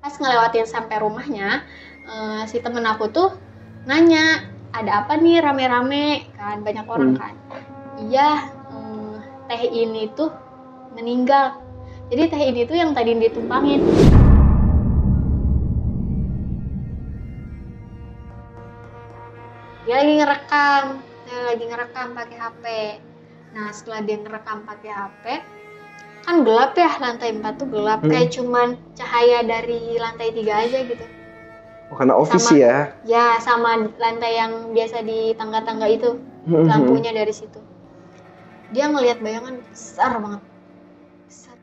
Pas ngelewatin sampai rumahnya, si temen aku tuh nanya, ada apa nih rame-rame kan, banyak orang kan. Iya, teh ini tuh meninggal. Jadi teh ini tuh yang tadi ditumpangin. Dia lagi ngerekam pakai HP. Nah, setelah dia ngerekam pakai HP, kan gelap ya, lantai 4 tuh gelap. Kayak cuman cahaya dari lantai 3 aja gitu. Oh, karena office sama, ya? Ya, sama lantai yang biasa di tangga-tangga itu. Lampunya dari situ. Dia ngelihat bayangan besar banget. Besar.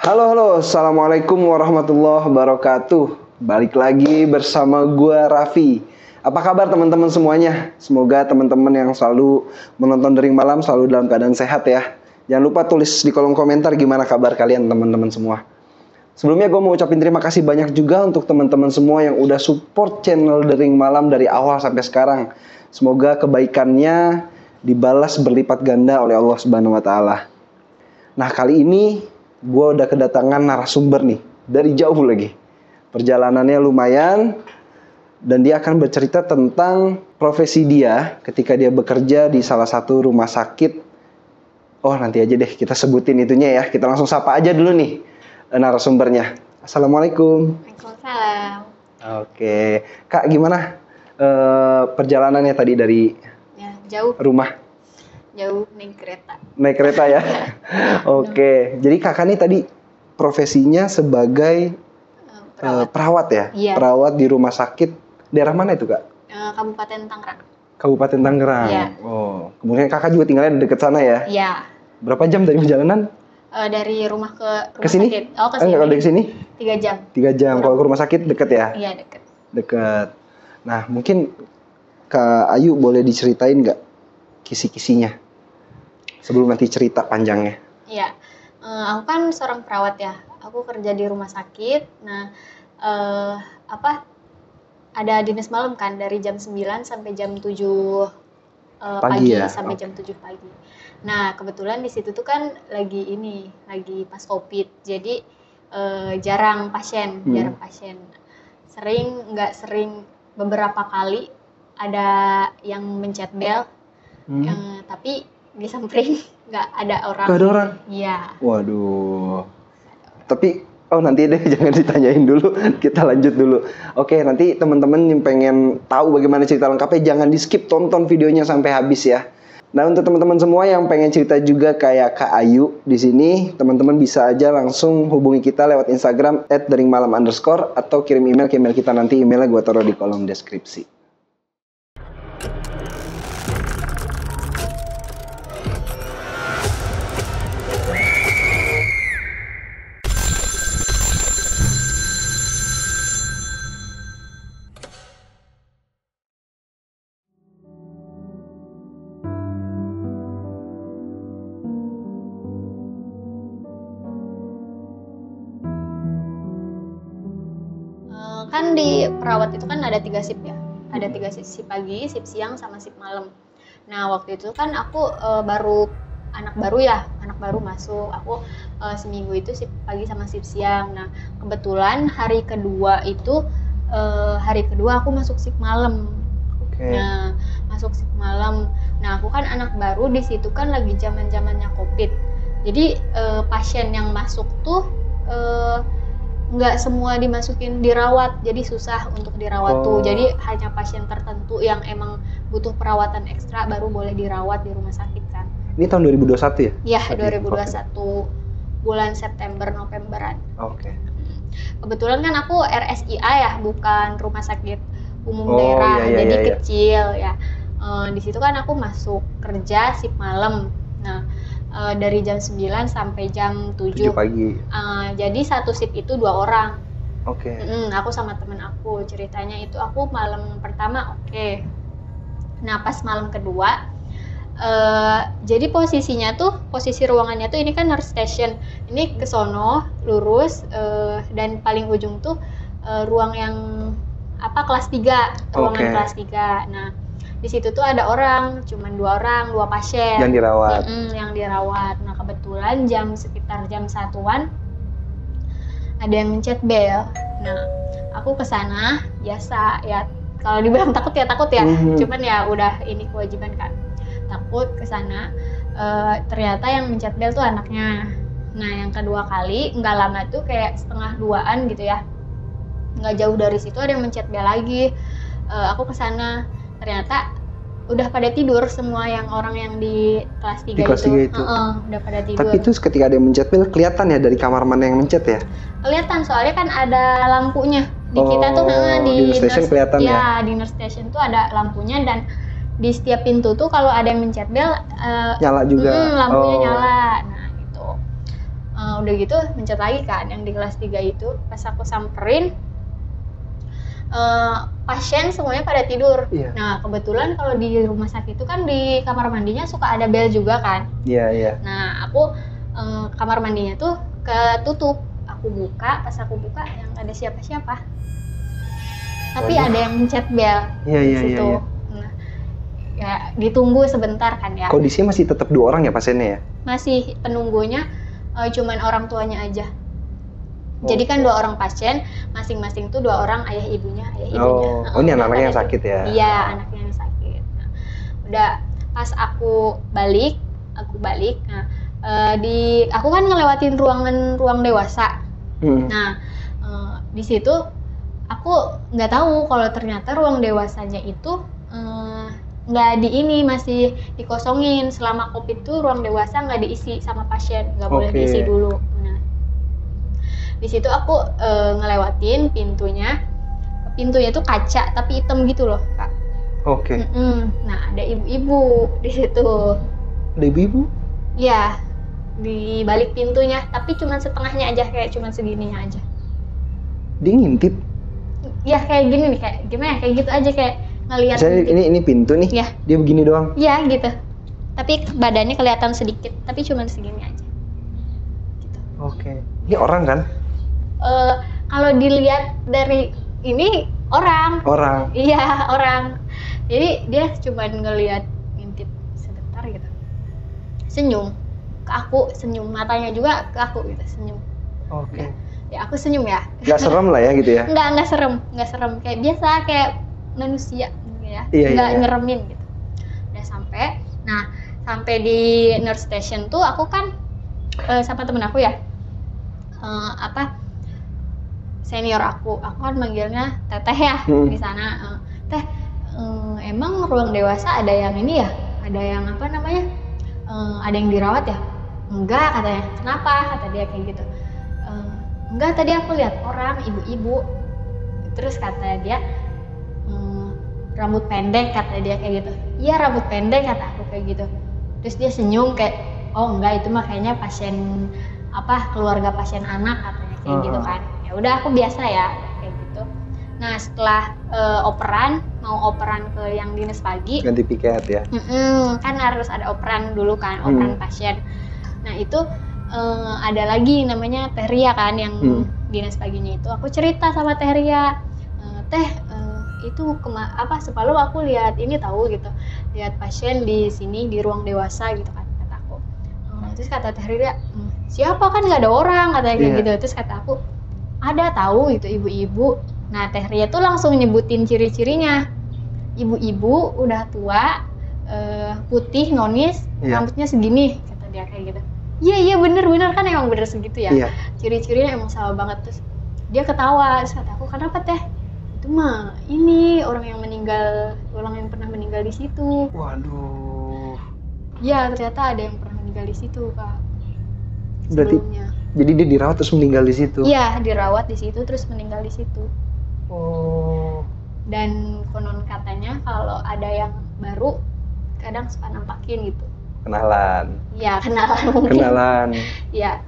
Halo, assalamualaikum warahmatullahi wabarakatuh. Balik lagi bersama gua Raffi. Apa kabar teman-teman semuanya? Semoga teman-teman yang selalu menonton Dering Malam selalu dalam keadaan sehat ya. Jangan lupa tulis di kolom komentar gimana kabar kalian teman-teman semua. Sebelumnya gue mau ucapin terima kasih banyak juga untuk teman-teman semua yang udah support channel Dering Malam dari awal sampai sekarang. Semoga kebaikannya dibalas berlipat ganda oleh Allah Subhanahu wa taala. Nah, kali ini gue udah kedatangan narasumber nih, dari jauh lagi. Perjalanannya lumayan, dan dia akan bercerita tentang profesi dia ketika dia bekerja di salah satu rumah sakit. Oh, nanti aja deh kita sebutin itunya ya. Kita langsung sapa aja dulu nih narasumbernya. Assalamualaikum. Waalaikumsalam. Oke, Kak gimana perjalanannya tadi dari jauh rumah? Jauh naik kereta. Naik kereta ya? Oke, jadi kakak nih tadi profesinya sebagai perawat ya? Iya. Perawat di rumah sakit. Daerah mana itu kak? Kabupaten Tangerang. Kabupaten Tangerang? Iya. Oh, kemudian kakak juga tinggalnya di dekat sana ya? Iya. Berapa jam dari perjalanan? Dari rumah ke rumah sini? sakit. Oh, ke sini. Kalau dari sini? 3 jam. 3 jam. Kalau ke rumah sakit deket ya? Iya, deket. Deket. Nah, mungkin Kak Ayu boleh diceritain nggak kisi-kisinya? Sebelum nanti cerita panjangnya. Iya, aku kan seorang perawat ya. Aku kerja di rumah sakit. Nah, ada dinas malam kan dari jam 9 sampai jam 7 pagi ya? Sampai jam 7 pagi. Nah, kebetulan di situ tuh kan lagi pas COVID. Jadi jarang pasien. Nggak sering beberapa kali ada yang mencet bel. Tapi disamperin nggak ada orang. Nggak ada orang? Iya. Waduh. Tapi nanti deh jangan ditanyain dulu, kita lanjut dulu. Oke, nanti teman-teman yang pengen tahu bagaimana cerita lengkapnya jangan di skip, tonton videonya sampai habis ya. Nah, untuk teman-teman semua yang pengen cerita juga kayak Kak Ayu di sini, teman-teman bisa aja langsung hubungi kita lewat Instagram @deringmalam_ atau kirim email ke email kita, nanti emailnya gue taruh di kolom deskripsi. Kan di perawat itu kan ada 3 shift ya. Ada 3 shift, shift pagi, shift siang, sama shift malam. Nah, waktu itu kan aku anak baru masuk. Aku seminggu itu shift pagi sama shift siang. Nah, kebetulan hari kedua aku masuk shift malam. Okay. Nah, masuk shift malam. Nah, aku kan anak baru, di situ kan lagi zaman-zamannya COVID. Jadi pasien yang masuk tuh nggak semua dimasukin dirawat, jadi susah untuk dirawat tuh. Jadi hanya pasien tertentu yang emang butuh perawatan ekstra baru boleh dirawat di rumah sakit kan. Ini tahun 2021 ya? Iya, 2021 bulan September Novemberan. Oke. Kebetulan kan aku RSIA ya, bukan rumah sakit umum daerah, jadi kecil ya. Di situ kan aku masuk kerja shift malam. Nah, dari jam 9 sampai jam 7 pagi. Jadi satu shift itu 2 orang. Oke. Aku sama temen aku, ceritanya itu aku malam pertama oke. Nah, pas malam kedua, jadi posisi ruangannya tuh ini kan nurse station. Ini ke sono lurus, dan paling ujung tuh ruang yang kelas 3, ruangan kelas 3. Nah, di situ tuh ada orang, cuman 2 orang, 2 pasien yang dirawat. yang dirawat. Nah kebetulan sekitar jam 1-an ada yang mencet bel. Nah aku kesana biasa ya, kalau dibilang takut ya cuman ya udah ini kewajiban kan, takut kesana. Ternyata yang mencet bel tuh anaknya. Nah yang kedua kali nggak lama tuh kayak 1:30 gitu ya, nggak jauh dari situ ada yang mencet bel lagi. Aku kesana, ternyata udah pada tidur semua yang orang yang di kelas 3 itu. Udah pada tidur. Tapi itu ketika ada yang mencet bel kelihatan ya dari kamar mana yang mencet ya? Kelihatan, soalnya kan ada lampunya. Di kita tuh di nurse station kelihatan ya? Di nurse station tuh ada lampunya, dan di setiap pintu tuh kalau ada yang mencet bel nyala juga. Lampunya nyala. Nah gitu. Udah gitu mencet lagi kan yang di kelas 3 itu. Pas aku samperin, pasien semuanya pada tidur. Iya. Nah kebetulan kalau di rumah sakit itu kan di kamar mandinya suka ada bel juga kan. Iya. Nah aku kamar mandinya tuh ketutup. Aku buka, pas aku buka yang ada siapa-siapa. Tapi ada yang mencet bel. Iya. Nah, ya ditunggu sebentar kan ya. Kondisinya masih tetap 2 orang ya pasiennya ya? Masih, penunggunya cuman orang tuanya aja. Jadi kan 2 orang pasien, masing-masing tuh 2 orang ayah ibunya. Ini anaknya yang sakit ya? Iya, anaknya yang sakit. Nah, udah pas aku balik. Nah, aku kan ngelewatin ruang dewasa. Nah, di situ aku nggak tahu kalau ternyata ruang dewasanya itu nggak masih dikosongin. Selama COVID tuh ruang dewasa nggak diisi sama pasien, nggak boleh diisi dulu. Nah, di situ aku ngelewatin pintunya tuh kaca tapi hitam gitu loh kak. Nah ada ibu-ibu di situ. Ada ibu-ibu? Iya, di balik pintunya, tapi cuma setengahnya aja, kayak cuma segininya aja. Dia ngintip? Ya kayak gini nih, kayak gimana? Kayak gitu aja, kayak ngelihat. Misalnya ini pintu nih, ya. Dia begini doang? Iya gitu. Tapi badannya kelihatan sedikit, tapi cuma segini aja. Gitu. Ini orang kan? Kalau dilihat dari ini orang. Iya orang. Jadi dia cuma ngelihat ngintip sebentar gitu. Senyum ke aku, senyum matanya juga ke aku gitu, senyum. Ya aku senyum ya. Nggak serem lah ya gitu ya? Nggak serem, kayak biasa, kayak manusia gitu ya. Nggak nyeremin gitu. Udah sampai di nurse station tuh aku kan sama temen aku ya, senior aku kan manggilnya teteh ya di sana. Teh, emang ruang dewasa ada yang ini ya? Ada yang ada yang dirawat ya? Enggak katanya. Kenapa? Kata dia kayak gitu. Enggak, tadi aku lihat orang, ibu-ibu. Terus kata dia, rambut pendek, kata dia kayak gitu. Iya rambut pendek, kata aku kayak gitu. Terus dia senyum kayak, oh enggak, itu mah kayaknya pasien keluarga pasien anak, katanya kayak gitu kan. Ya udah aku biasa ya kayak gitu. Nah setelah mau operan ke yang dinas pagi, ganti piket ya. Kan harus ada operan dulu kan, operan pasien. Nah itu ada lagi namanya Teh Ria kan yang dinas paginya itu. Aku cerita sama Teh Ria, Teh itu semalam aku lihat ini tahu gitu, lihat pasien di sini di ruang dewasa gitu kan, kata aku. Terus kata Teh Ria, siapa, kan nggak ada orang, katanya kayak gitu. Terus kata aku, ada tahu itu ibu-ibu. Nah Teh Ria tuh langsung nyebutin ciri-cirinya. Ibu-ibu udah tua, putih, nonis, rambutnya segini, kata dia kayak gitu. Iya bener kan, emang bener segitu ya. Ciri-cirinya emang sama banget. Terus dia ketawa. Terus kata aku, kenapa Teh? Itu mah ini orang yang pernah meninggal di situ. Waduh. Iya ternyata ada yang pernah meninggal di situ kak. Berarti sebelumnya. Jadi dia dirawat terus meninggal di situ? Iya dirawat di situ terus meninggal di situ. Dan konon katanya kalau ada yang baru kadang suka nampakin gitu. Kenalan? Iya kenalan mungkin. Kenalan? Iya,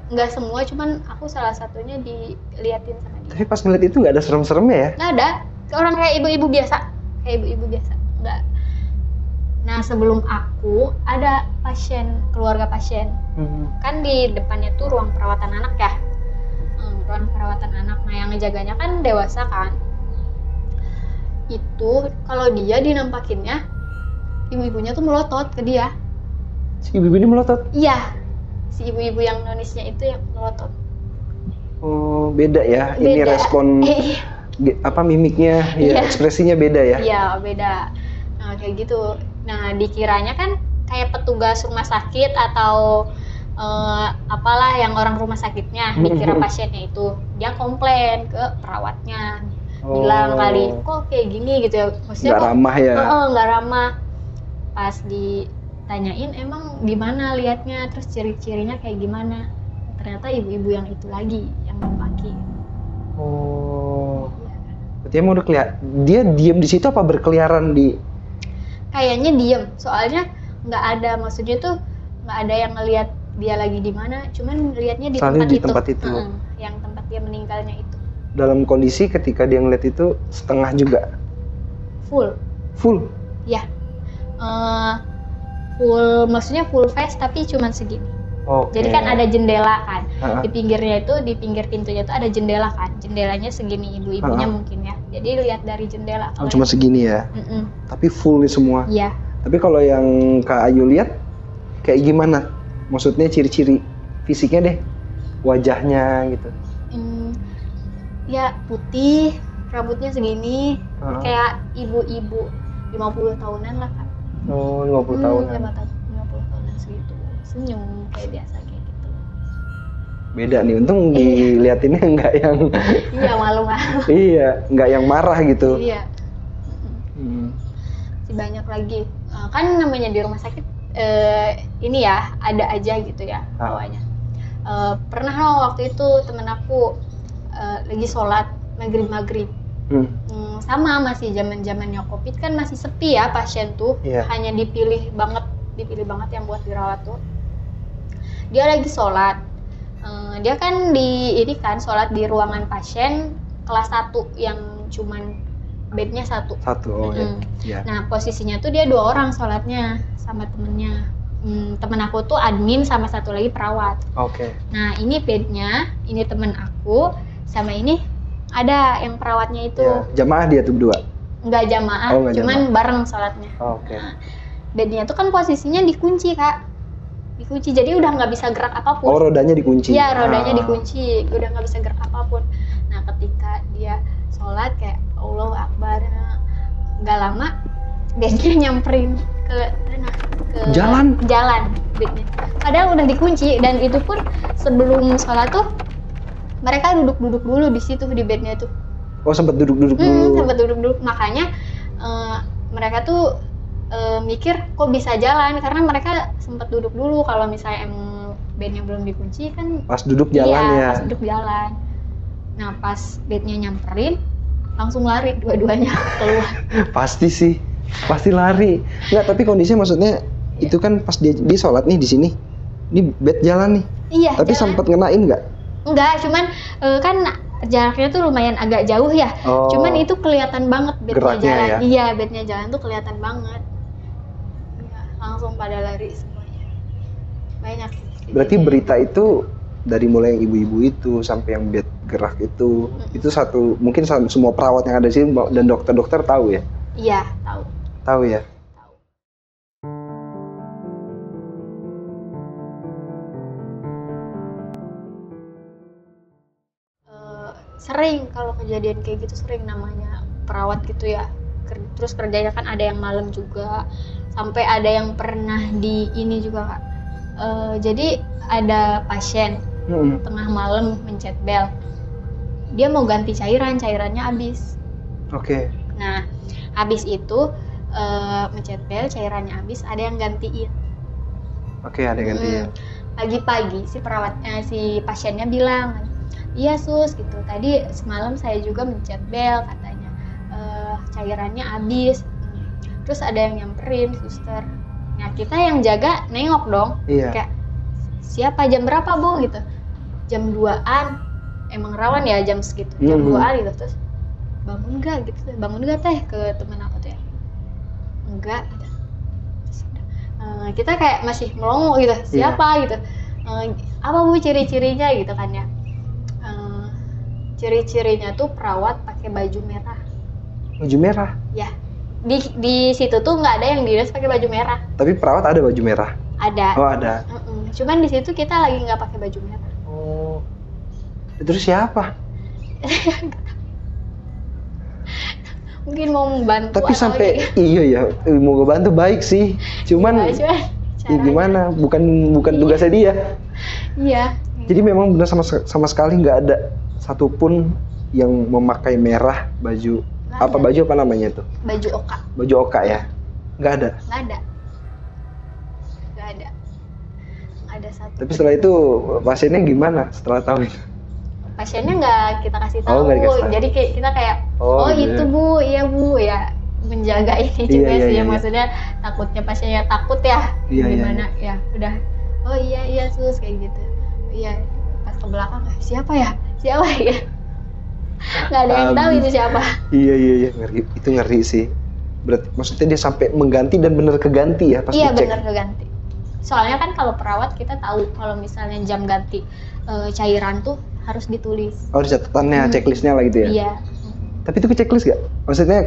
nggak semua, cuman aku salah satunya diliatin sama dia. Tapi pas ngeliat itu nggak ada serem-seremnya ya? Nggak ada, orang kayak ibu-ibu biasa, nggak. Nah sebelum aku ada keluarga pasien, kan di depannya tuh ruang perawatan anak ya, ruang perawatan anak. Nah yang ngejaganya kan dewasa kan. itu kalau dia dinampakinnya ibu-ibunya tuh melotot ke dia. Si ibu ini melotot? Iya, si ibu-ibu yang nonisnya itu yang melotot. Oh, beda ya. Ini Beda. respon mimiknya, ya, Iya. ekspresinya beda ya. Iya, beda. Nah, kayak gitu. Nah, dikiranya kan kayak petugas rumah sakit atau apalah yang orang rumah sakitnya, dikira pasiennya itu. Dia komplain ke perawatnya. Bilang kali, kok kayak gini gitu ya. Maksudnya Nggak ramah ya. Nggak ramah. Pas ditanyain emang gimana liatnya, terus ciri-cirinya kayak gimana. Ternyata ibu-ibu yang itu lagi yang nampaki. Oh. Berarti emang udah kelihatan. Dia diem di situ apa berkeliaran di? Kayaknya diem, soalnya nggak ada, maksudnya tuh nggak ada yang ngelihat dia lagi di mana, cuman lihatnya di tempat itu. Yang tempat dia meninggalnya itu. Dalam kondisi ketika dia ngeliat itu setengah juga? Full? Ya, full, maksudnya full face tapi cuman segini. Okay. Jadi kan ada jendela kan, di pinggirnya itu, di pinggir pintunya itu ada jendela kan, jendelanya segini ibu-ibunya mungkin ya, jadi lihat dari jendela. Cuma segini ya? Tapi full nih semua? Iya. Tapi kalau yang Kak Ayu lihat kayak gimana? Maksudnya ciri-ciri fisiknya deh, wajahnya gitu. Ya putih, rambutnya segini, kayak ibu-ibu 50 tahunan lah Kak. Oh, 50 tahunan. 50 tahunan segitu. Senyum kayak biasa kayak gitu. Beda nih, untung diliatinnya enggak yang iya, malu-malu. Iya, enggak yang marah gitu. Iya. Banyak lagi. Kan namanya di rumah sakit ini ya, ada aja gitu ya bawahnya. Pernah loh waktu itu temen aku lagi sholat maghrib. Sama masih zamannya COVID kan masih sepi ya pasien tuh. Hanya dipilih banget yang buat dirawat tuh. Dia lagi sholat. Dia kan sholat di ruangan pasien kelas 1 yang cuman bednya satu. Ya. Nah posisinya tuh dia 2 orang sholatnya sama temennya. Temen aku tuh admin sama satu lagi perawat. Nah ini bednya, ini temen aku sama ini ada yang perawatnya itu. Jamaah dia tuh berdua? Enggak jamaah, cuman bareng sholatnya. Nah, bednya tuh kan posisinya dikunci Kak, dikunci, jadi udah nggak bisa gerak apapun. Oh, rodanya dikunci? Iya, rodanya dikunci, udah nggak bisa gerak apapun. Nah ketika dia sholat kayak Allahu Akbar, nggak lama bednya nyamperin ke jalan bednya. Padahal udah dikunci, dan itu pun sebelum sholat tuh mereka duduk dulu di situ di bednya tuh. Oh, sempat duduk dulu. Sempat duduk, makanya mereka tuh mikir kok bisa jalan karena mereka sempat duduk dulu. Kalau misalnya emang bednya belum dikunci kan pas duduk jalan. Pas duduk jalan. Nah pas bednya nyamperin langsung lari dua-duanya keluar. Pasti lari. Nggak, tapi kondisinya maksudnya itu kan pas dia sholat nih di sini, ini bed jalan nih. Iya. Tapi sempat ngenain nggak? Enggak, cuman kan jaraknya tuh lumayan agak jauh ya. Cuman itu kelihatan banget bednya jalan. Ya? Iya, bednya jalan tuh kelihatan banget. Ya, langsung pada lari semuanya. Banyak sih. Berarti berita itu dari mulai yang ibu-ibu itu sampai yang bed gerak itu satu, mungkin semua perawat yang ada di sini dan dokter-dokter tahu ya? Iya, tahu. Tahu ya? Sering kalau kejadian kayak gitu, sering, namanya perawat gitu ya. Terus kerjanya kan ada yang malam juga, sampai ada yang pernah di ini juga Kak. Jadi ada pasien tengah malam mencet bel, dia mau ganti cairannya habis. Nah habis itu mencet bel, cairannya habis, ada yang gantiin. Ada yang gantiin. Pagi-pagi si pasiennya bilang, iya sus gitu, tadi semalam saya juga mencet bel, katanya cairannya habis. Terus ada yang nyamperin suster. Nah kita yang jaga nengok dong. Kayak siapa, jam berapa bu gitu, jam 2-an, emang rawan ya jam segitu, jam 2-an gitu. Terus bangun gak teh, ke temen aku tuh ya, enggak gitu. Terus, kita kayak masih melongo gitu, siapa gitu, apa bu ciri-cirinya gitu kan ya. Ciri-cirinya tuh perawat pakai baju merah. Baju merah. Ya, di situ tuh nggak ada yang dinas pakai baju merah. Tapi perawat ada baju merah. Ada. Oh ada. Cuman di situ kita lagi nggak pakai baju merah. Oh. Terus siapa? Mungkin mau membantu. Tapi sampai iya ya, mau ngebantu baik sih. Cuman ya gimana? Bukan tugasnya dia. Iya. Jadi memang benar sama sekali nggak ada satupun yang memakai merah baju. Nggak Apa ada. baju apa namanya itu? Baju oka. Baju oka ya? Nggak ada. Nggak ada. Nggak ada. Nggak ada satu. Tapi setelah itu pasiennya gimana setelah tahu itu? Pasiennya nggak kita kasih tahu. Nggak dikasih tahu. Jadi kita kayak Oh, itu iya. Bu, iya Bu, ya menjaga ini juga Iya, sih. iya. Maksudnya takutnya pasiennya takut ya. Iya, Gimana ya? Udah. Oh iya sus kayak gitu. Iya. Pas ke belakang siapa ya? Nggak ada yang tahu itu siapa. Iya, ngeri. Itu ngeri sih. Berarti maksudnya dia sampai mengganti dan bener keganti ya pas Iya dicek. benar keganti. Soalnya kan kalau perawat kita tahu kalau misalnya jam ganti cairan tuh harus ditulis. Oh di catatannya, checklistnya lah gitu ya? Iya. Tapi itu ke checklist gak? Maksudnya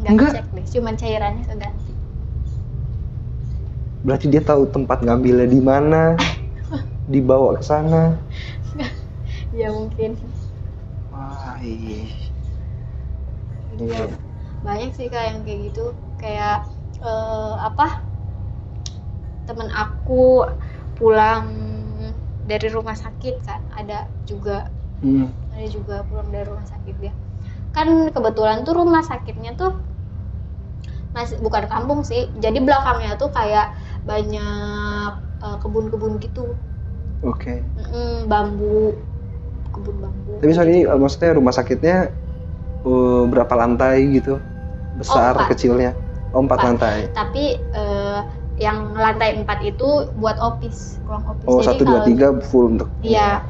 Nggak checklist, cuman cairannya keganti. Berarti dia tahu tempat ngambilnya di mana, dibawa ke sana. Ya mungkin. Wah, iya. Iya. Banyak sih Kak yang kayak gitu. Kayak temen aku pulang dari rumah sakit kan, ada juga pulang dari rumah sakit dia. Kan kebetulan tuh rumah sakitnya tuh masih bukan kampung sih, jadi belakangnya tuh kayak banyak kebun-kebun gitu. Oke. Bambu, kebun bambu. Tapi sorry, maksudnya rumah sakitnya berapa lantai gitu? Besar, Oh, 4. kecilnya? Oh, 4 lantai. Tapi yang lantai 4 itu buat office, ruang office. Oh, Jadi 1, 2, 3 full untuk. Iya.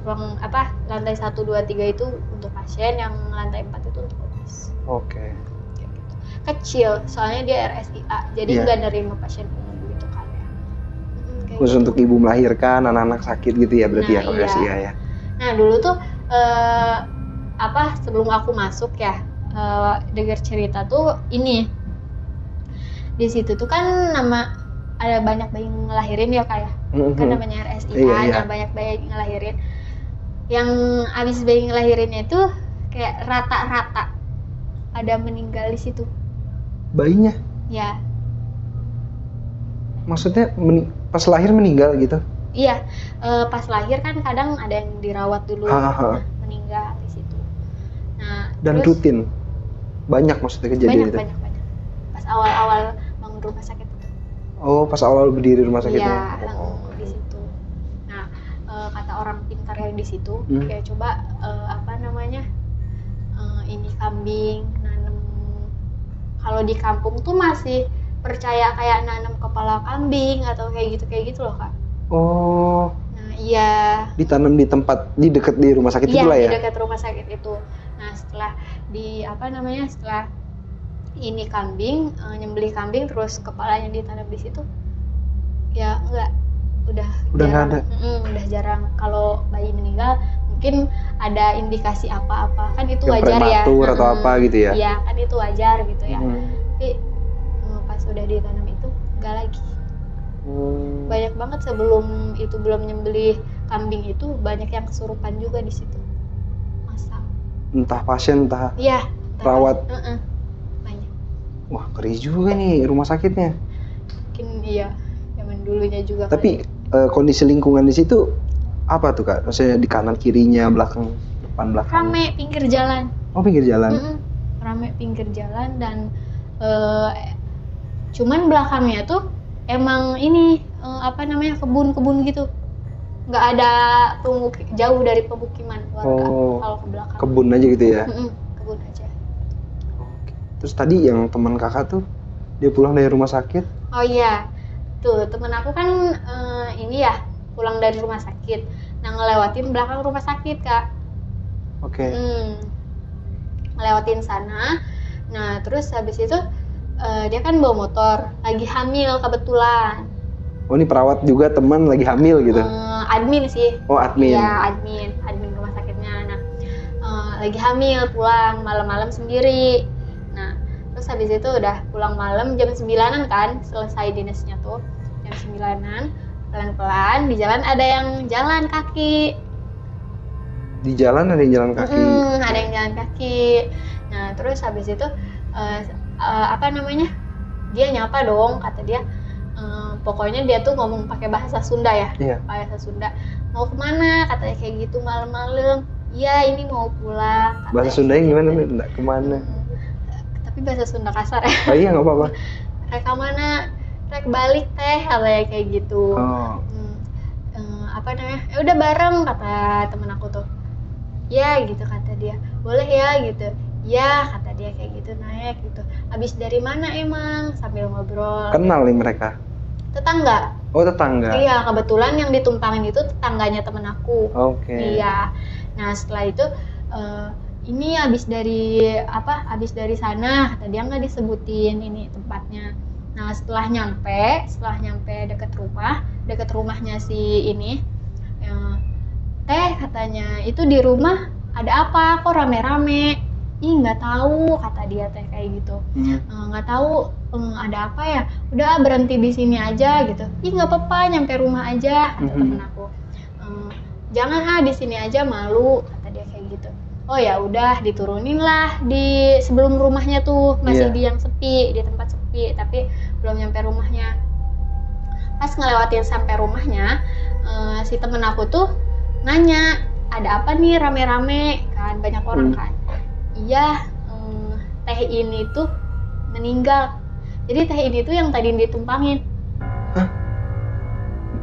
Ruang lantai 1, 2, 3 itu untuk pasien, yang lantai 4 itu untuk office. Oke. Kayak gitu. Kecil, soalnya dia RSIA, jadi Iya. nggak nerima pasien umum gitu kan ya. Kayak Khusus gitu. untuk ibu melahirkan, anak-anak sakit gitu ya berarti Nah, ya kalau iya. RSIA ya. Nah dulu tuh sebelum aku masuk ya, dengar cerita tuh ini, di situ tuh kan ada banyak bayi ngelahirin ya Kak ya. Kan namanya RSIA, Iya. nah banyak bayi ngelahirin. Yang abis bayi ngelahirinnya itu kayak rata-rata ada meninggal di situ. Bayinya? Ya, Maksudnya pas lahir meninggal gitu? iya. Pas lahir kan kadang ada yang dirawat dulu, Ha. meninggal di situ. Nah, Dan terus rutin? Banyak maksudnya kejadian itu? banyak. Pas awal-awal bangun rumah sakit itu. Oh, pas awal berdiri rumah sakit Iya, ya? di situ. Nah, kata orang pintar yang di situ, Hmm. kayak coba ini kambing, nanam. Kalau di kampung tuh masih percaya kayak nanam kepala kambing atau kayak gitu loh Kak. Oh, Nah, iya. ditanam di tempat di dekat di rumah sakit Iya, itulah di ya? dekat rumah sakit itu. Nah, setelah setelah ini kambing, nyembelih kambing terus kepalanya ditanam di situ. Ya enggak, udah Udah nggak jarang. Udah jarang. Kalau bayi meninggal mungkin ada indikasi apa-apa. Kan itu Yang wajar ya. prematur atau apa gitu ya? Iya, kan itu wajar gitu ya. Hmm. Tapi pas udah ditanam itu enggak lagi. Banyak banget sebelum itu, belum nyembelih kambing itu banyak yang kesurupan juga di situ. Masal. Entah pasien, entah Iya, perawat. banyak. Wah, ngeri juga nih rumah sakitnya. Mungkin iya, zaman dulunya juga. Tapi kondisi lingkungan di situ apa tuh Kak? Maksudnya di kanan kirinya, belakang, depan belakang. Rame pinggir jalan. Oh, pinggir jalan. Rame pinggir jalan dan cuman belakangnya tuh emang ini kebun-kebun gitu. Nggak ada jauh dari pemukiman warga. Oh, kalau ke belakang. Kebun aja gitu ya. Kebun aja. Oke. Terus tadi yang teman Kakak tuh dia pulang dari rumah sakit. Oh iya, tuh temen aku kan pulang dari rumah sakit. Nah ngelewatin belakang rumah sakit Kak. Oke. Ngelewatin sana. Nah terus habis itu dia kan bawa motor, lagi hamil kebetulan. Oh, ini perawat juga teman lagi hamil gitu. Admin sih. Oh, admin. Iya, admin rumah sakitnya. Nah lagi hamil, pulang malam-malam sendiri. Nah terus habis itu udah pulang malam jam 9-an kan, selesai dinasnya tuh jam 9-an, pelan-pelan di jalan ada yang jalan kaki. Di jalan ada yang jalan kaki. Ada yang jalan kaki. Nah terus habis itu apa namanya, dia nyapa dong, kata dia pokoknya dia tuh ngomong pakai bahasa Sunda ya. Iya. Bahasa Sunda. Mau kemana, katanya kayak gitu malam-malam. Iya ini mau pulang. Bahasa Sundanya gimana nih? Nggak kemana? Tapi bahasa Sunda kasar ya. Oh iya nggak apa-apa. Rek mana, rek balik teh, katanya kayak gitu. Oh. Apa namanya, ya udah bareng, kata temen aku tuh. Ya gitu kata dia, boleh ya gitu. Ya kata dia kayak gitu, naik gitu. Habis dari mana emang, sambil ngobrol. Kenal nih mereka? Tetangga. Oh tetangga. Iya, kebetulan yang ditumpangin itu tetangganya temen aku. Oke. Iya. Nah setelah itu ini habis dari sana, kata dia, nggak disebutin ini tempatnya. Nah setelah nyampe deket rumahnya si ini, teh katanya, itu di rumah ada apa kok rame-rame? Ih nggak tahu, kata dia teh kayak gitu. Nggak tahu ada apa ya, udah berhenti di sini aja gitu. Ih nggak apa-apa, nyampe rumah aja, kata temen aku. Jangan di sini aja, malu, kata dia kayak gitu. Oh ya udah, diturunin lah di sebelum rumahnya tuh, masih di yang sepi, di tempat sepi, tapi belum nyampe rumahnya. Pas ngelewatin sampai rumahnya, si temen aku tuh nanya, ada apa nih rame-rame kan, banyak orang kan. Iya, teh ini tuh meninggal. Jadi teh ini tuh yang tadi ditumpangin. Hah?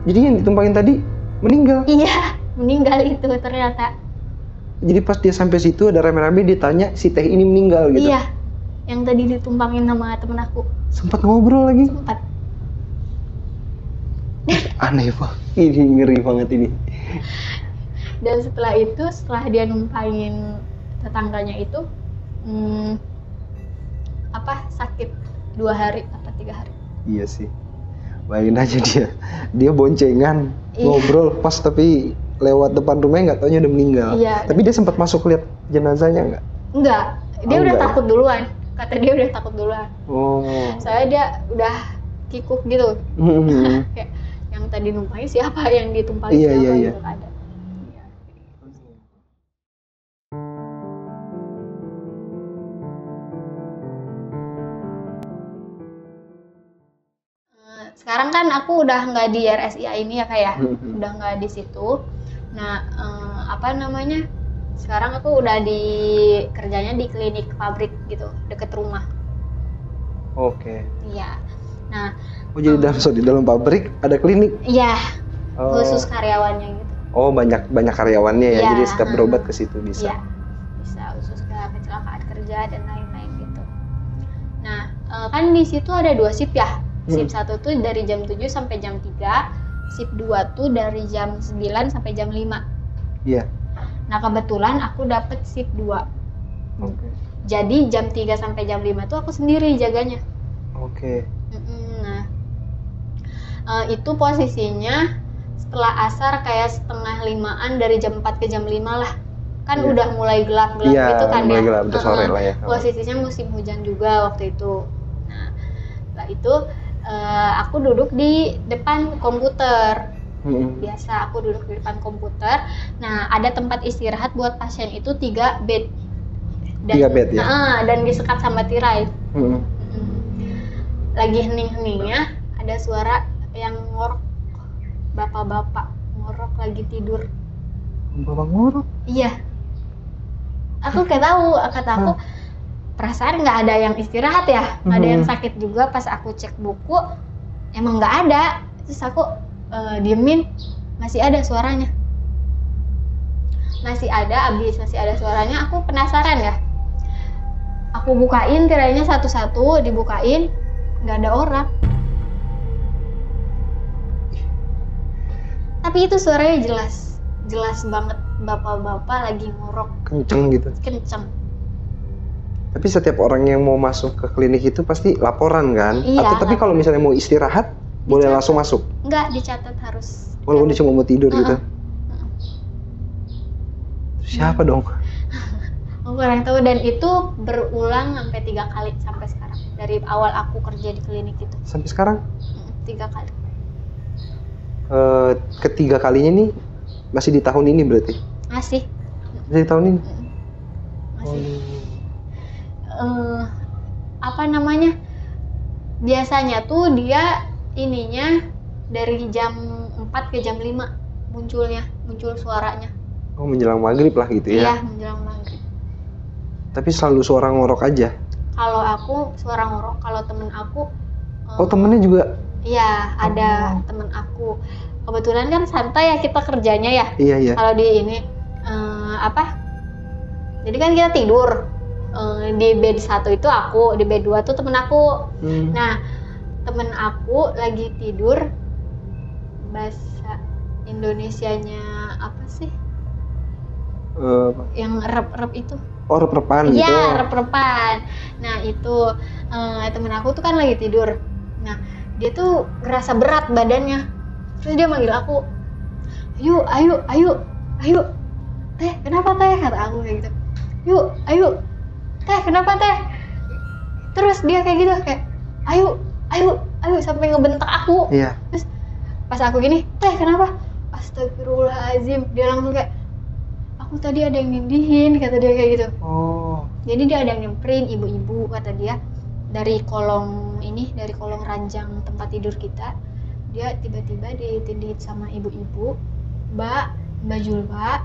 Jadi yang ditumpangin tadi meninggal? Iya, meninggal itu ternyata. Jadi pas dia sampai situ ada rame-rame, ditanya si teh ini meninggal gitu? Iya, yang tadi ditumpangin sama temen aku. Sempat ngobrol lagi? Sempat. Aneh banget, ini ngeri banget ini. Dan setelah itu, setelah dia numpangin tetangganya itu, sakit 2 hari atau 3 hari. Iya sih, bayangin aja dia boncengan, ngobrol pas tapi lewat depan rumahnya nggak taunya udah meninggal. Iya. Tapi dia sempat masuk lihat jenazahnya nggak? Enggak, dia udah takut duluan. Kata dia udah takut duluan. Oh. Soalnya dia udah kikuk gitu. Kayak yang tadi numpangin siapa, yang ditumpangin siapa gitu ada. Sekarang kan aku udah nggak di RSIA ini ya kayak, udah nggak di situ. Nah, sekarang aku udah kerjanya di klinik pabrik gitu, deket rumah. Oke. Iya. Nah. Jadi di dalam pabrik ada klinik? Iya. Khusus karyawannya gitu. Oh banyak karyawannya ya, jadi setiap berobat ke situ bisa. Iya. Bisa, khusus kecelakaan kerja dan lain-lain gitu. Nah, kan di situ ada 2 shift ya. Shift 1 tuh dari jam 7 sampai jam 3, shift 2 tuh dari jam 9 sampai jam 5. Iya. Nah kebetulan aku dapet shift 2. Oke. Jadi jam 3 sampai jam 5 tuh aku sendiri jaganya. Oke. Nah itu posisinya setelah asar kayak setengah 5-an, dari jam 4 ke jam 5 lah. Kan udah mulai gelap-gelap gitu kan ya. Iya, gelap, udah sore lah ya. Posisinya musim hujan juga waktu itu. Nah setelah itu aku duduk di depan komputer. Biasa aku duduk di depan komputer. Nah ada tempat istirahat buat pasien itu 3 bed. 3 bed ya? Dan disekat sama tirai. Lagi hening-heningnya ada suara yang ngorok. Bapak-bapak ngorok lagi tidur. Bapak ngorok? Iya. Aku kayak tahu, kata aku, perasaan nggak ada yang istirahat ya, nggak ada yang sakit juga. Pas aku cek buku, emang nggak ada. Terus aku diemin, masih ada suaranya. Masih ada suaranya. Aku penasaran ya. Aku bukain tirainya satu-satu, dibukain, nggak ada orang. Tapi itu suaranya jelas banget, bapak-bapak lagi ngorok. Kenceng gitu? Kenceng. Tapi setiap orang yang mau masuk ke klinik itu pasti laporan kan? Iya. Atau tapi kalau misalnya mau istirahat, boleh langsung masuk? Enggak, dicatat harus. Walaupun dia cuma mau tidur gitu? Siapa dong? Aku kurang tahu, dan itu berulang sampai 3 kali sampai sekarang. Dari awal aku kerja di klinik itu. Sampai sekarang 3 kali. ketiga kalinya nih masih di tahun ini berarti? Masih. Masih di tahun ini? Masih. Apa namanya? Biasanya tuh dia ininya dari jam 4 ke jam 5 muncul suaranya. Oh, menjelang maghrib lah gitu ya? Iya, menjelang maghrib. Tapi selalu suara ngorok aja? Kalau aku suara ngorok, kalau temen aku Oh, temennya juga? iya, ada temen aku. Kebetulan kan santai ya kita kerjanya ya. Iya. Kalau di ini jadi kan kita tidur di bed 1 itu aku, di bed 2 tuh temen aku. Nah, temen aku lagi tidur, bahasa Indonesianya apa sih? Yang rep-rep itu. Oh, rep-repan gitu? Iya, rep-repan. Nah, itu temen aku tuh kan lagi tidur. Nah, dia tuh ngerasa berat badannya. Terus dia manggil aku, ayo, teh, kenapa teh? Kata aku kayak gitu. Ayo, teh, kenapa teh? Terus dia kayak gitu, kayak, ayo, sampai ngebentak aku. Iya. Terus pas aku gini, teh, kenapa? Astagfirullahaladzim. Dia langsung kayak, aku tadi ada yang nindihin, kata dia kayak gitu. Oh. Jadi dia ada yang nyemperin ibu-ibu, kata dia, dari kolong ranjang tempat tidur kita. Dia tiba-tiba ditindih sama ibu-ibu, Mbak Julba,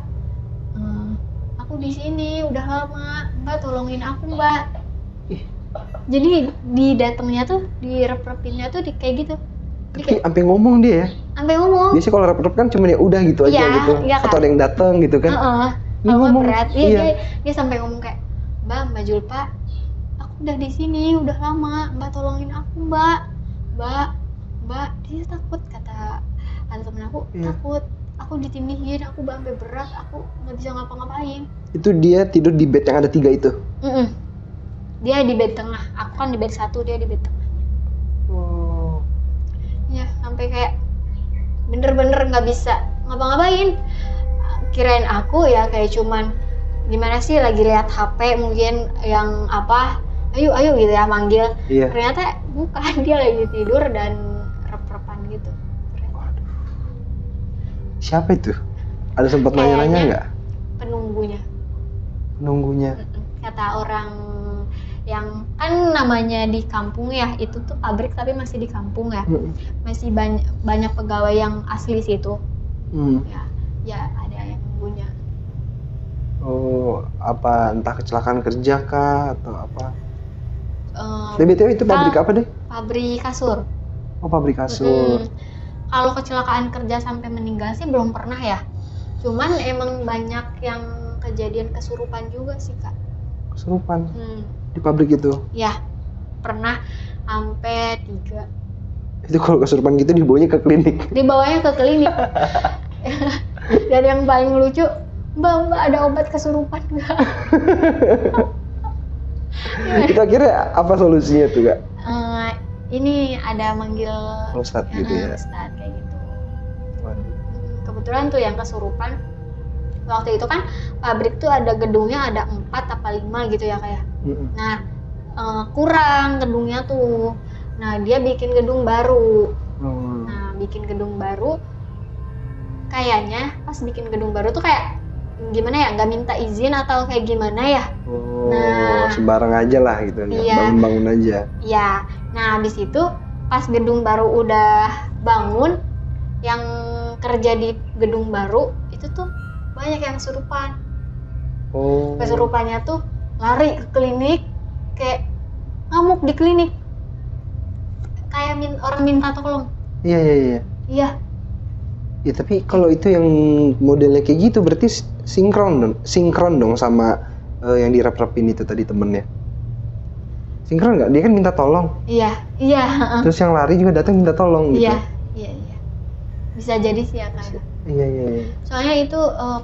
aku di sini udah lama, Mbak tolongin aku, Mbak. Jadi didatengnya tuh, direp-repinnya tuh kayak gitu. Tapi sampai ngomong dia ya? Sampai ngomong. Biasanya kalau rep-rep kan cuma ya udah gitu aja gitu. Iya, kan? Atau ada yang datang gitu kan? Dia ngomong berat. Dia sampai ngomong kayak, Mbak Julpa, aku udah di sini udah lama, Mbak tolongin aku, Mbak. Dia takut, kata temen aku, takut. Aku ditindihin, aku sampai berat, aku nggak bisa ngapa-ngapain. Itu dia tidur di bed yang ada 3 itu? Dia di bed tengah, aku kan di bed 1, dia di bed tengah. Oh. Ya, sampai kayak bener-bener nggak bisa ngapa-ngapain. Kirain aku ya kayak cuman gimana sih, lagi lihat HP mungkin yang apa, ayo gitu ya manggil. Iya. Ternyata bukan, dia lagi tidur dan rep-repan gitu. Siapa itu? Ada sempat nanya-nanya nggak? Penunggunya. Kata orang yang kan namanya di kampung ya, itu tuh pabrik tapi masih di kampung ya. Masih banyak pegawai yang asli situ. Ya ada yang nunggunya. Oh, apa entah kecelakaan kerja kah atau apa? BTW itu pabrik apa deh? Pabrik kasur. Oh, pabrik kasur. Kalau kecelakaan kerja sampai meninggal sih belum pernah ya. Cuman emang banyak yang kejadian kesurupan juga sih, Kak. Kesurupan? Di pabrik itu? Ya, pernah sampai 3. Itu kalau kesurupan gitu dibawanya ke klinik? Dibawanya ke klinik. Dan yang paling lucu, Mbak ada obat kesurupan nggak? Itu akhirnya apa solusinya tuh, Kak? Ini ada manggil Ustadz gitu ya? Ustadz kayak gitu. Waduh. Kebetulan tuh yang kesurupan, waktu itu kan pabrik tuh ada gedungnya ada 4 apa 5 gitu ya kayak. Nah, kurang gedungnya tuh. Nah, dia bikin gedung baru. Nah, bikin gedung baru, kayaknya pas bikin gedung baru tuh kayak gimana ya, nggak minta izin atau kayak gimana ya. Nah, sembarang aja lah gitu, bangun-bangun aja. Iya. Nah, habis itu pas gedung baru udah bangun, yang kerja di gedung baru itu tuh banyak yang kesurupan. Kesurupannya tuh lari ke klinik, kayak ngamuk di klinik, kayak orang minta tolong. Iya. Ya tapi kalau itu yang modelnya kayak gitu berarti sinkron dong sama yang direp-repin itu tadi temennya. Sinkron nggak? Dia kan minta tolong. Iya. Terus yang lari juga datang minta tolong gitu. Iya. Bisa jadi sih ya kayak. Iya. Soalnya itu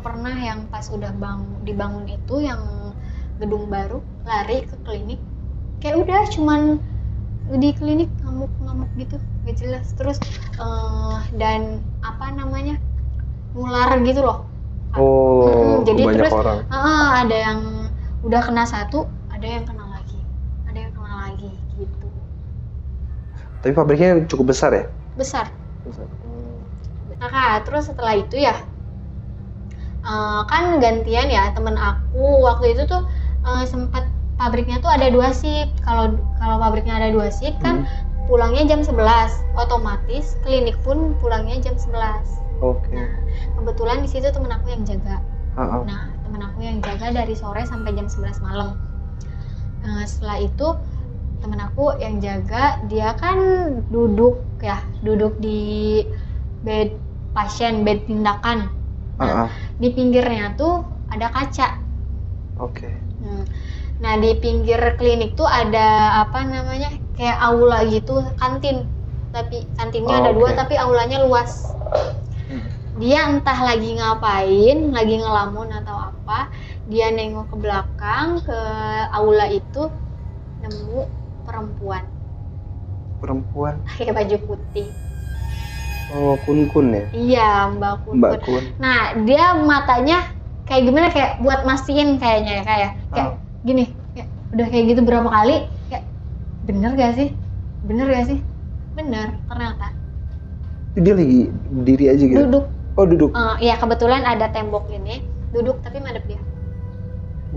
pernah yang pas udah dibangun itu yang gedung baru, lari ke klinik, kayak udah cuman di klinik ngamuk gitu, gak jelas. Terus dan apa namanya, nular gitu loh. Jadi banyak terus ada yang udah kena satu, ada yang kena lagi gitu. Tapi pabriknya cukup besar ya? Besar. Besar. Nah Kak, terus setelah itu ya kan gantian ya, temen aku waktu itu tuh sempat pabriknya tuh ada 2 shift. Kalau pabriknya ada 2 shift kan pulangnya jam 11, otomatis klinik pun pulangnya jam 11. Oke. Nah, kebetulan di situ temen aku yang jaga. Uh-uh. Nah, temen aku yang jaga dari sore sampai jam 11 malam. Setelah itu temen aku yang jaga, dia kan duduk di bed pasien, bed tindakan. Nah, di pinggirnya tuh ada kaca. Oke. Nah, di pinggir klinik tuh ada apa namanya, kayak aula gitu, kantin. Tapi kantinnya ada 2, tapi aulanya luas. Dia entah lagi ngapain, lagi ngelamun atau apa, dia nengok ke belakang ke aula itu, nemu perempuan pakai baju putih. Oh, kun ya? Iya, Mbak Kun. Nah, dia matanya kayak gimana, kayak buat mastiin kayaknya ya, kayak gini, kayak udah kayak gitu berapa kali, kayak bener gak sih? Bener, ternyata. Dia lagi berdiri aja gitu? Duduk. Oh, duduk? Iya, kebetulan ada tembok ini, duduk tapi madep dia.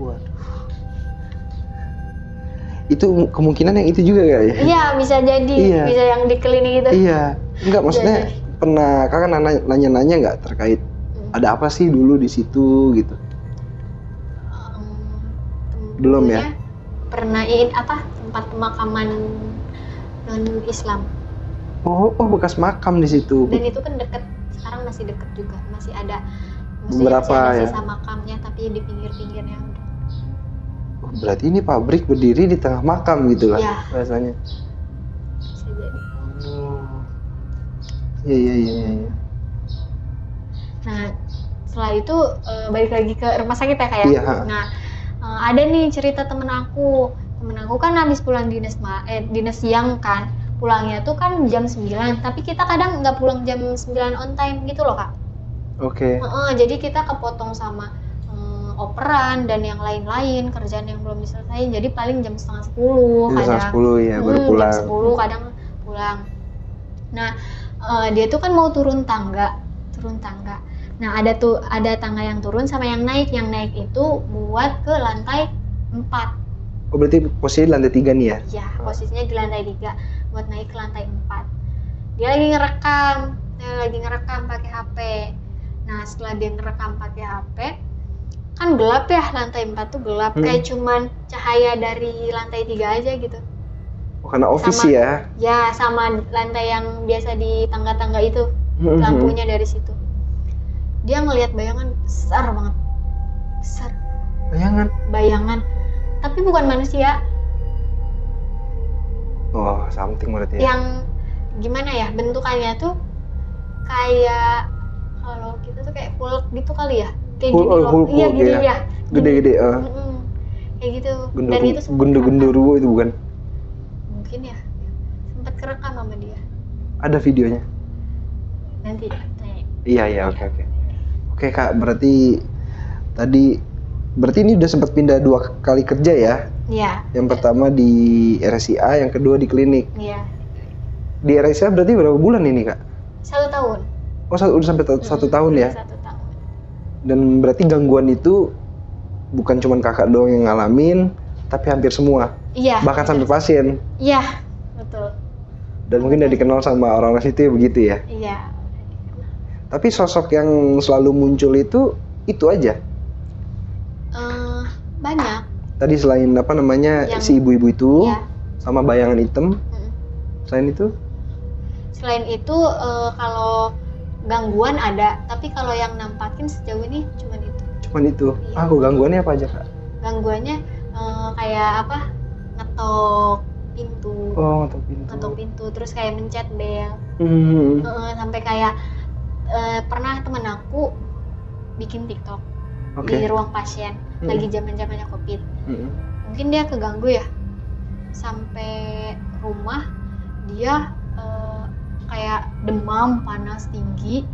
Waduh. Itu kemungkinan yang itu juga gak ya? Iya, bisa jadi. Bisa yang di klinik itu. Iya. Enggak, maksudnya pernah kakak nanya-nanya nggak terkait ada apa sih dulu di situ gitu? Belum ya? Pernah tempat pemakaman non-Islam. Oh, bekas makam di situ. Dan itu kan deket, sekarang masih deket juga, masih ada beberapa masih ya? sisa makamnya, tapi di pinggir-pinggirnya udah. Oh, berarti ini pabrik berdiri di tengah makam gitu lah rasanya. Bisa jadi. Iya. Nah, setelah itu balik lagi ke rumah sakit ya kayak. Iya. Nah, ada nih cerita temen aku kan habis pulang dinas siang kan, pulangnya tuh kan jam 9, tapi kita kadang nggak pulang jam 9 on time gitu loh Kak. Oke. Jadi kita kepotong sama operan dan yang lain-lain, kerjaan yang belum diselesaikan, jadi paling jam 9:30 kadang. Jam 10 ya baru pulang. Jam 10 kadang pulang. Nah, dia tuh kan mau turun tangga. Nah, ada tangga yang turun sama yang naik. Yang naik itu buat ke lantai 4. Oh, berarti posisi lantai 3 nih ya? Iya, posisinya di lantai 3 buat naik ke lantai 4. Dia lagi ngerekam pakai HP. Nah, setelah dia ngerekam pakai HP, kan gelap ya, lantai 4 tuh gelap, kayak cuman cahaya dari lantai 3 aja gitu. Oh, karena office ya? Ya, sama lantai yang biasa di tangga-tangga itu, lampunya dari situ. Dia ngelihat bayangan besar banget. Bayangan, tapi bukan manusia. Oh, something berarti ya? Yang gimana ya, bentukannya tuh kayak, kalau kita tuh kayak Hulk gitu kali ya? Kayak gini loh. Iya, gini ya. Gede-gede. Kayak gitu. Dan itu Genderuwo itu bukan? Mungkin ya. Sempat kerekam sama dia. Ada videonya? Nanti tanya. Iya, oke. Oke Kak, berarti ini udah sempat pindah 2 kali kerja ya? Iya. Yang pertama di RSIA, yang kedua di klinik. Iya. Di RSIA berarti berapa bulan ini Kak? 1 tahun. Oh, udah sampai 1 tahun ya? 1 tahun. Dan berarti gangguan itu bukan cuma kakak doang yang ngalamin, tapi hampir semua. Iya. Bahkan sampai pasien. Iya, betul. Dan mungkin udah dikenal sama orang-orang situ ya begitu ya? Iya. Tapi sosok yang selalu muncul itu aja? Banyak. Tadi selain si ibu-ibu itu, sama bayangan hitam. Selain itu kalau gangguan ada, tapi kalau yang nampakin sejauh ini cuman itu. Iya. Gangguannya apa aja Kak? Gangguannya kayak ngetok pintu. Oh, ngetok pintu, terus kayak mencet bel. Sampai kayak pernah temen aku bikin TikTok di ruang pasien, lagi zaman-zamannya COVID. Mungkin dia keganggu ya, sampai rumah dia kayak demam, panas tinggi.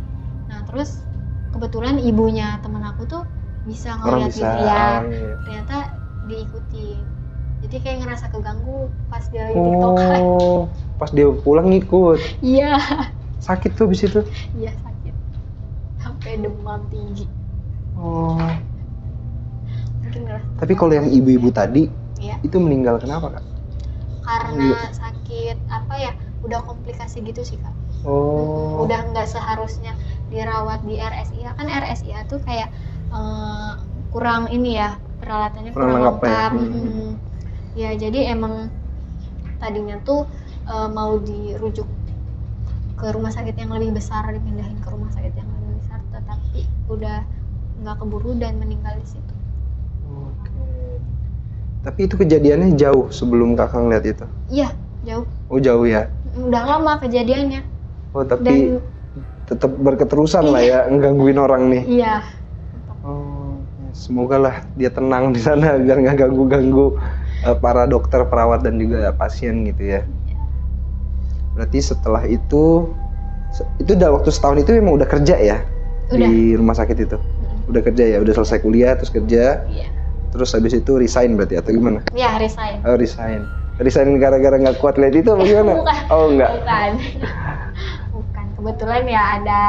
Nah, terus kebetulan ibunya temen aku tuh bisa ngeliat gitu ya. Ternyata diikuti. Jadi kayak ngerasa keganggu pas dia lagi TikTokan. Oh, pas dia pulang ngikut. Iya. Sakit tuh abis itu. Iya sakit. Sampai demam tinggi. Oh. Mungkin ngerasa. Tapi kalau yang ibu-ibu tadi, Iya. itu meninggal kenapa, Kak? Karena sakit apa ya? Udah komplikasi gitu sih, Kak. Oh. Udah nggak seharusnya dirawat di RSIA. Kan RSIA tuh kayak kurang ini ya, peralatannya kurang lengkap ya. lengkap. Ya jadi emang tadinya tuh mau dirujuk ke rumah sakit yang lebih besar, dipindahin ke rumah sakit yang lebih besar, tetapi udah nggak keburu dan meninggal di situ. Oke. Tapi itu kejadiannya jauh sebelum kakak ngeliat itu? Iya, jauh. Oh jauh ya? Udah lama kejadiannya. Oh tapi tetap berketerusan lah ya, ngegangguin orang nih. Iya. Oh, semoga lah dia tenang di sana biar nggak ganggu-ganggu para dokter, perawat dan juga pasien gitu ya. Berarti setelah itu udah waktu setahun itu emang udah kerja ya? Udah. Di rumah sakit itu? Udah kerja ya? Udah selesai kuliah terus kerja? Iya. Terus habis itu resign berarti atau gimana? Iya, resign. Oh resign. Resign gara-gara nggak kuat lihat itu apa gimana? Bukan. Oh enggak? Bukan. Bukan. Kebetulan ya ada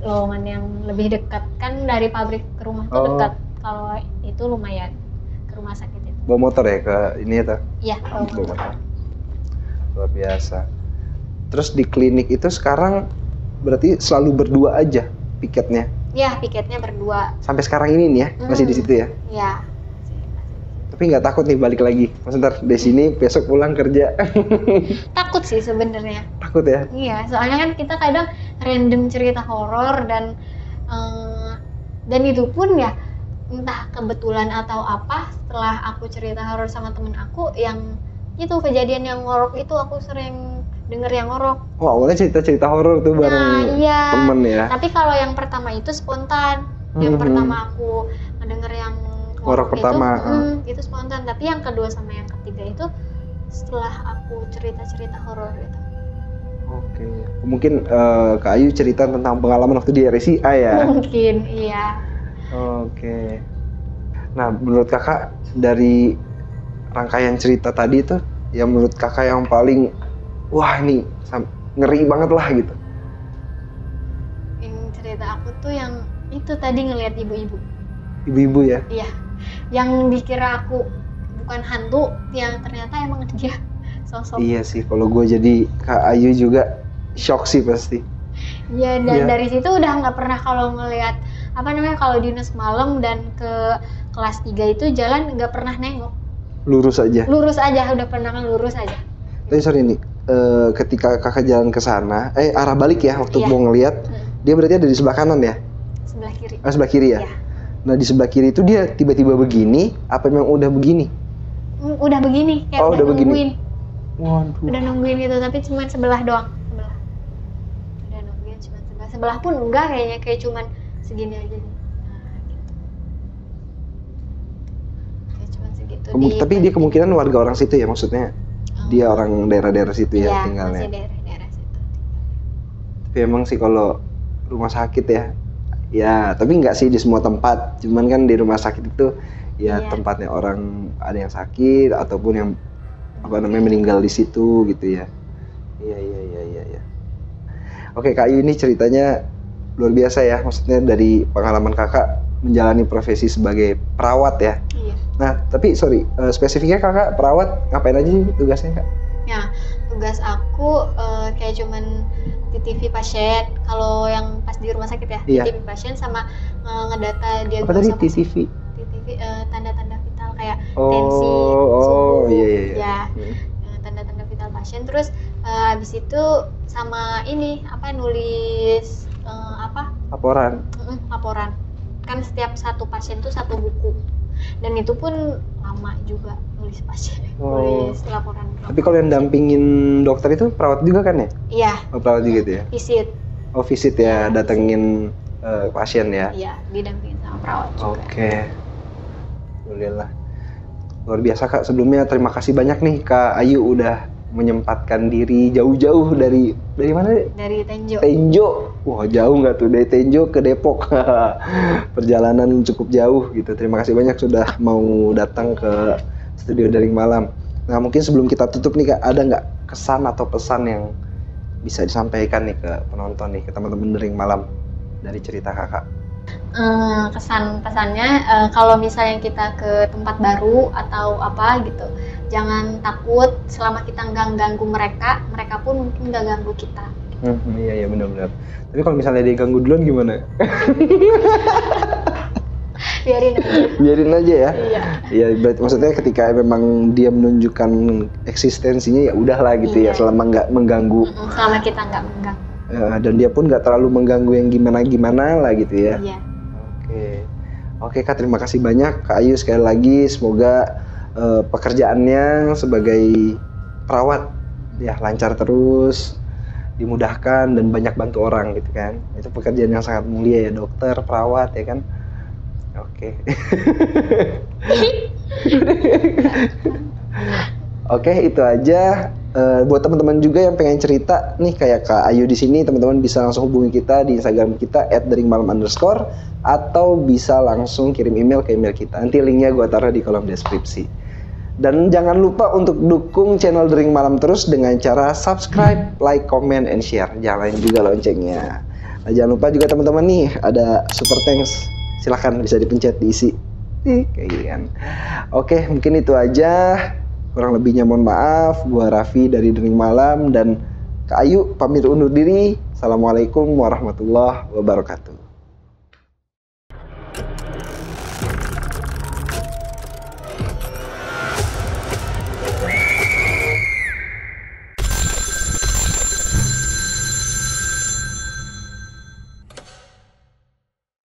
lowongan yang lebih dekat. Kan dari pabrik ke rumah tuh dekat. Kalau itu lumayan ke rumah sakit itu. Bawa motor ya ke ini ya? Iya, bawa motor. Luar biasa. Terus di klinik itu sekarang berarti selalu berdua aja piketnya? Iya, piketnya berdua. Sampai sekarang ini nih ya? Masih di situ ya? Iya. Tapi nggak takut nih balik lagi? Maksudnya dari sini besok pulang kerja? Takut sih sebenarnya. Takut ya? Iya, soalnya kan kita kadang random cerita horor dan itu pun ya entah kebetulan atau apa, setelah aku cerita horor sama temen aku yang itu kejadian yang ngorok itu aku sering denger yang ngorok. Oh awalnya cerita-cerita horor tuh bareng temen ya? Tapi kalau yang pertama itu spontan. Yang pertama aku ngedenger yang ngorok pertama itu spontan. Tapi yang kedua sama yang ketiga itu setelah aku cerita-cerita horor itu. Oke. Mungkin Kak Ayu cerita tentang pengalaman waktu di RSIA ya? Mungkin, iya. Oke. Nah, menurut kakak dari rangkaian cerita tadi tuh, yang menurut kakak yang paling wah ini ngeri banget lah gitu. Yang cerita aku tuh yang itu tadi ngelihat ibu-ibu. Ibu-ibu ya? Iya. Yang dikira aku bukan hantu, yang ternyata emang dia sosok. Iya sih, kalau gue jadi Kak Ayu juga shock sih pasti. Iya, dan dari situ udah nggak pernah kalau ngelihat kalau dinas malam dan ke kelas 3 itu jalan nggak pernah nengok. Lurus aja? Lurus aja, udah pernah lurus aja. Tapi sorry nih, ketika kakak jalan ke sana, arah balik ya waktu mau ngelihat, dia berarti ada di sebelah kanan ya? Sebelah kiri. Sebelah kiri ya? Iya. Nah di sebelah kiri itu dia tiba-tiba begini, apa memang udah begini? Udah begini, kayak udah begini. nungguin. Waduh. Udah nungguin gitu, tapi cuma sebelah doang. Udah nungguin cuma sebelah. Sebelah pun enggak kayaknya, kayak cuman segini aja nih. Nah, gitu. Kayak cuman segitu. Tapi dia kemungkinan warga orang situ ya maksudnya? Dia orang daerah-daerah situ ya tinggalnya? Iya, masih daerah-daerah situ. Tapi emang sih kalau rumah sakit ya tapi nggak sih di semua tempat. Cuman kan di rumah sakit itu tempatnya orang ada yang sakit ataupun yang meninggal di situ gitu ya. Iya. Oke, Kak Ayu ini ceritanya luar biasa ya, maksudnya dari pengalaman kakak menjalani profesi sebagai perawat ya. Iya. Nah, tapi sorry, spesifiknya kakak perawat ngapain aja sih tugasnya kak? Ya, tugas aku kayak cuman TTV pasien. Kalau yang pas di rumah sakit ya, TTV pasien sama ngedata diagnosa. Apa tadi TTV? TTV tanda-tanda vital kayak tensi, suhu, ya, tanda-tanda vital pasien. Terus habis itu sama ini nulis laporan. Laporan. Kan setiap satu pasien tuh satu buku. Dan itu pun lama juga nulis pasien, nulis laporan. Tapi kalau yang dampingin dokter itu perawat juga kan ya? Iya. Oh, perawat juga gitu ya? Visit. Oh, visit ya, datengin pasien ya? Iya, didampingin sama perawat juga. Oke. Alhamdulillah. Luar biasa Kak, sebelumnya terima kasih banyak nih Kak Ayu udah menyempatkan diri jauh-jauh dari mana? Dari Tenjo. Tenjo. Wah, jauh nggak tuh dari Tenjo ke Depok? Perjalanan cukup jauh gitu. Terima kasih banyak sudah mau datang ke studio Dering Malam. Nah, mungkin sebelum kita tutup nih Kak, ada nggak kesan atau pesan yang bisa disampaikan nih ke penonton nih, ke teman-teman Dering Malam dari cerita Kakak? Kesan pesannya kalau misalnya kita ke tempat baru atau apa gitu, jangan takut. Selama kita nggak ganggu mereka, mereka pun mungkin nggak ganggu kita. Iya benar-benar. Tapi kalau misalnya dia ganggu duluan gimana? Biarin aja ya. Iya, berarti maksudnya ketika memang dia menunjukkan eksistensinya ya udahlah gitu ya, selama nggak mengganggu. Selama kita nggak mengganggu. Dan dia pun nggak terlalu mengganggu yang gimana lah gitu ya. Iya. Oke Kak, terima kasih banyak Kak Ayu sekali lagi. Semoga pekerjaannya sebagai perawat ya lancar terus, dimudahkan dan banyak bantu orang gitu kan. Itu pekerjaan yang sangat mulia ya, dokter, perawat ya kan. Oke. Oke, itu aja. Buat teman-teman juga yang pengen cerita nih kayak Kak Ayu di sini, teman-teman bisa langsung hubungi kita di Instagram kita @deringmalam_ atau bisa langsung kirim email ke email kita. Nanti linknya gue taruh di kolom deskripsi. Dan jangan lupa untuk dukung channel Dering Malam terus dengan cara subscribe, like, comment, and share. Nyalain juga loncengnya. Nah, jangan lupa juga teman-teman nih ada super thanks. Silahkan bisa dipencet diisi. Kayak gini kan. Oke, mungkin itu aja. Kurang lebihnya mohon maaf. Gua Raffi dari Dering Malam dan Kak Ayu pamit undur diri. Assalamualaikum warahmatullahi wabarakatuh.